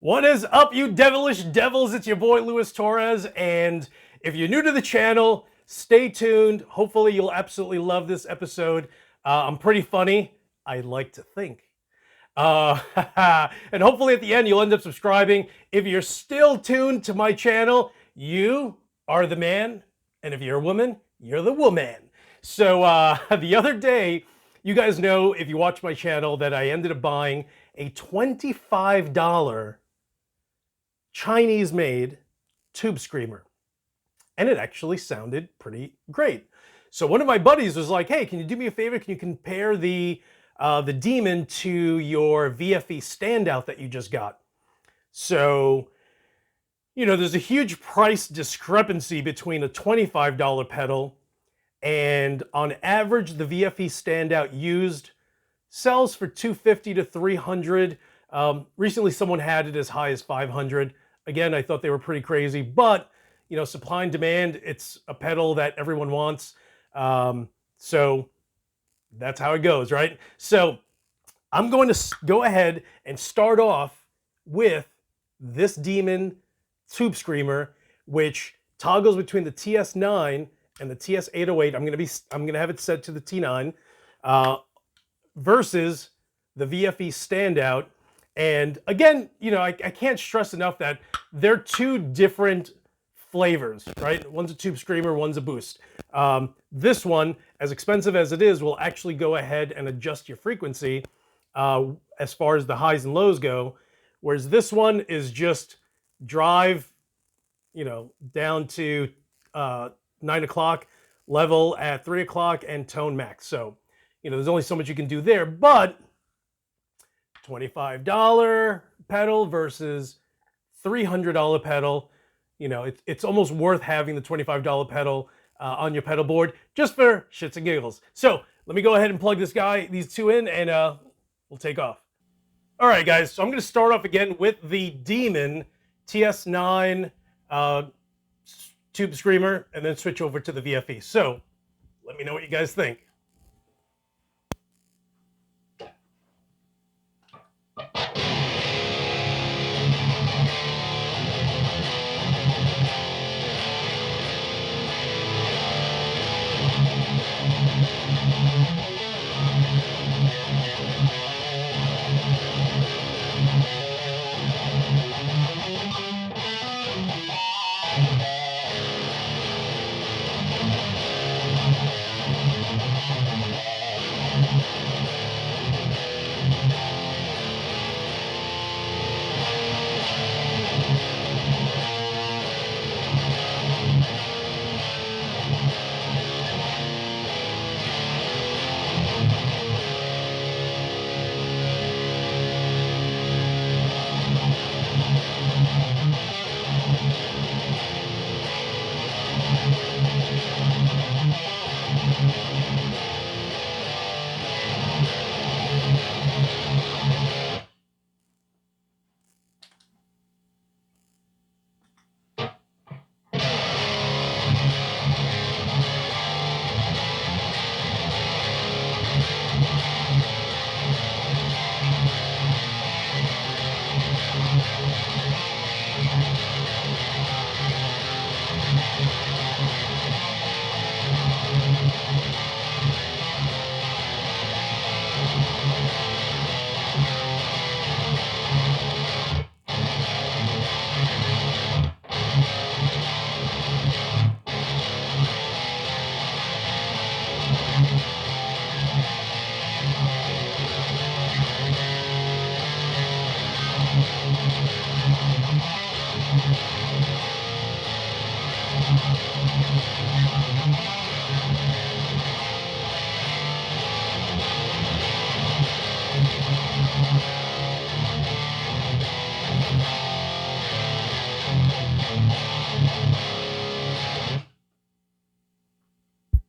What is up, you devilish devils? It's your boy Luis Torres, and if you're new to the channel, stay tuned. Hopefully, you'll absolutely love this episode. I'm pretty funny, I like to think. Uh, and hopefully, at the end, you'll end up subscribing. If you're still tuned to my channel, you are the man, and if you're a woman, you're the woman. So the other day, you guys know if you watch my channel that I ended up buying a $25 Chinese-made tube screamer, and it actually sounded pretty great. So one of my buddies was like, "Hey, can you do me a favor? Can you compare the Demon to your VFE Standout that you just got?" So, there's a huge price discrepancy between a $25 pedal, and on average, the VFE Standout used sells for $250 to $300. Recently, someone had it as high as $500. Again, I thought they were pretty crazy, but supply and demand. It's a pedal that everyone wants, so that's how it goes, right? So I'm going to go ahead and start off with this Demon tube screamer, which toggles between the TS9 and the TS808. I'm going to have it set to the T9 versus the VFE Standout. And again, I can't stress enough that they're two different flavors, right? One's a tube screamer, one's a boost. This one, as expensive as it is, will actually go ahead and adjust your frequency as far as the highs and lows go, whereas this one is just drive, down to 9 o'clock, level at 3 o'clock, and tone max. So, there's only so much you can do there, but $25 pedal versus $300 pedal, it's almost worth having the $25 pedal on your pedal board just for shits and giggles. So let me go ahead and plug these two in, and we'll take off. All right, guys, so I'm going to start off again with the Demon TS9 tube screamer, and then switch over to the VFE. So let me know what you guys think.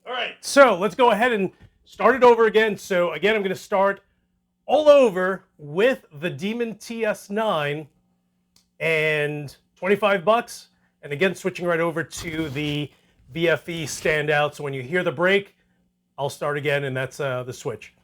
All right, so let's go ahead and start it over again. So again, I'm going to start all over with the Demon TS9 and $25, and again switching right over to the VFE Standout. So when you hear the break, I'll start again, and that's the switch.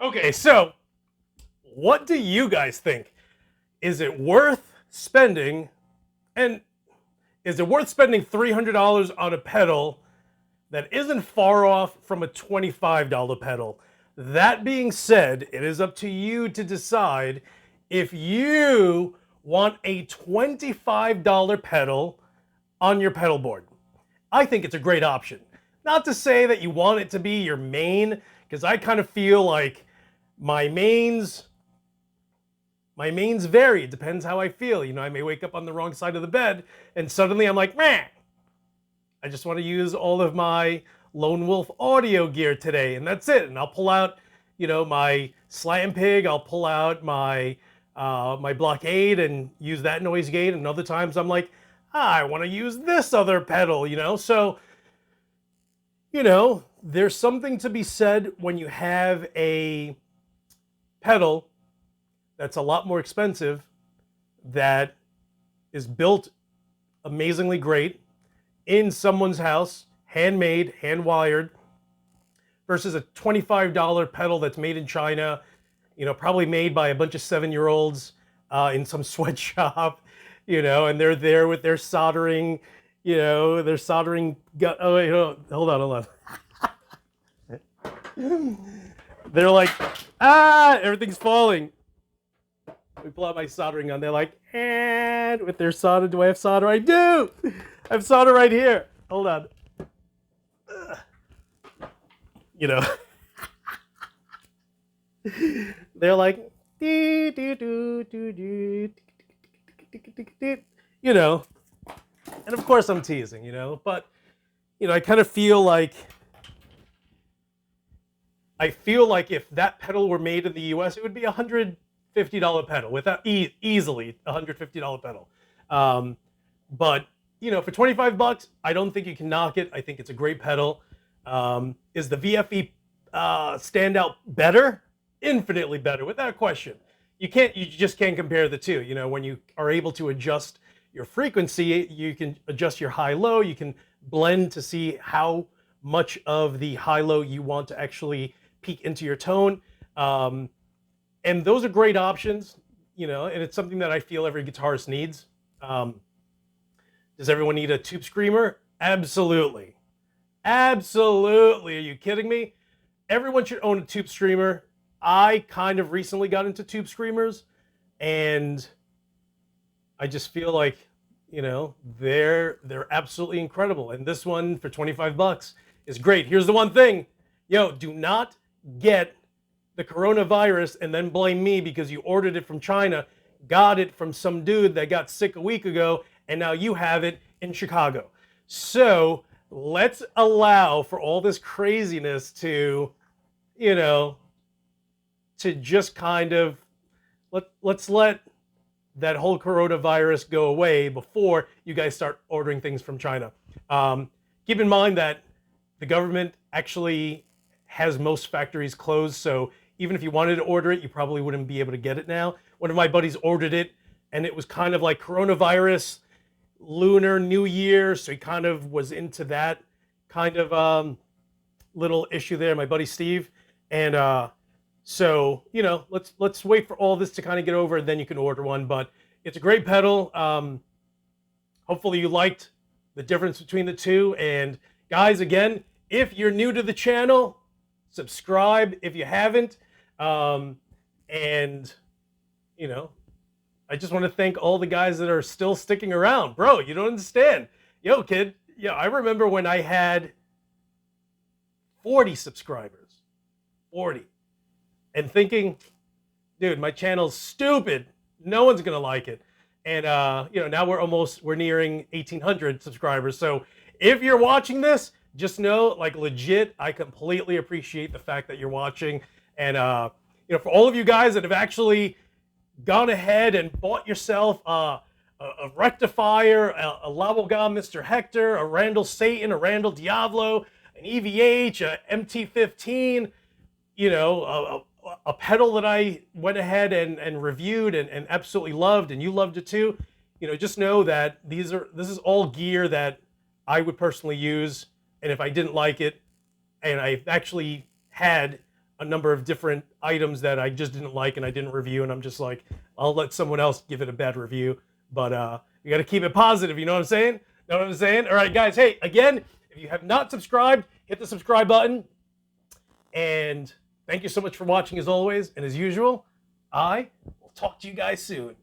Okay, so what do you guys think? Is it worth spending, and is it worth spending $300 on a pedal that isn't far off from a $25 pedal? That being said, it is up to you to decide if you want a $25 pedal on your pedal board. I think it's a great option. Not to say that you want it to be your main, because I kind of feel like my mains vary. It depends how I feel. You know, I may wake up on the wrong side of the bed and suddenly I'm like, man, I just want to use all of my Lone Wolf audio gear today, and that's it. And I'll pull out, you know, my Slam Pig. I'll pull out my my Blockade and use that noise gate. And other times I'm like, I want to use this other pedal, you know. So, you know, there's something to be said when you have a pedal that's a lot more expensive, that is built amazingly great in someone's house, handmade, hand-wired, versus a $25 pedal that's made in China, you know, probably made by a bunch of 7-year-olds in some sweatshop, you know, and they're there with their soldering, you know, their soldering gun. Oh, wait, hold on. They're like, everything's falling. We pull out my soldering gun. They're like, and with their solder, do I have solder? I do. I have solder right here. Hold on. You know, they're like, you know, and of course I'm teasing, you know, but, you know, I kind of feel like, if that pedal were made in the US, it would be $150 pedal, without easily $150 pedal. But, you know, for 25 bucks, I don't think you can knock it. I think it's a great pedal. Is the VFE Standout better? Infinitely better, without question. You just can't compare the two. You know, when you are able to adjust your frequency, you can adjust your high-low, you can blend to see how much of the high-low you want to actually peak into your tone. And those are great options, you know, and it's something that I feel every guitarist needs. Does everyone need a tube screamer? Absolutely. Absolutely. Are you kidding me? Everyone should own a tube screamer. I kind of recently got into tube screamers, and I just feel like, you know, they're absolutely incredible. And this one for 25 bucks is great. Here's the one thing. Yo, do not get the coronavirus and then blame me because you ordered it from China, got it from some dude that got sick a week ago, and now you have it in Chicago. So let's allow for all this craziness to, you know, to just kind of, let's let that whole coronavirus go away before you guys start ordering things from China. Keep in mind that the government actually has most factories closed, so even if you wanted to order it, you probably wouldn't be able to get it now. One of my buddies ordered it, and it was kind of like coronavirus, Lunar New Year, so he kind of was into that kind of little issue there, my buddy Steve. And so, you know, let's wait for all this to kind of get over, and then you can order one. But it's a great pedal. Hopefully you liked the difference between the two. And guys, again, if you're new to the channel, subscribe if you haven't. And, you know, I just want to thank all the guys that are still sticking around. Bro, you don't understand. Yo, kid, yeah, I remember when I had 40 subscribers. 40. And thinking, dude, my channel's stupid. No one's going to like it. And now we're nearing 1,800 subscribers. So if you're watching this, just know, like, legit, I completely appreciate the fact that you're watching. And for all of you guys that have actually gone ahead and bought yourself a rectifier, a Labogan Mr. Hector, a Randall Satan, a Randall Diablo, an EVH, a MT15, a pedal that I went ahead and reviewed and absolutely loved, and you loved it too. Just know that this is all gear that I would personally use, and if I didn't like it, and I've actually had a number of different items that I just didn't like and I didn't review, and I'm just like, I'll let someone else give it a bad review. But you got to keep it positive, you know what I'm saying? Know what I'm saying? All right, guys. Hey, again, if you have not subscribed, hit the subscribe button. And thank you so much for watching, as always. And as usual, I will talk to you guys soon.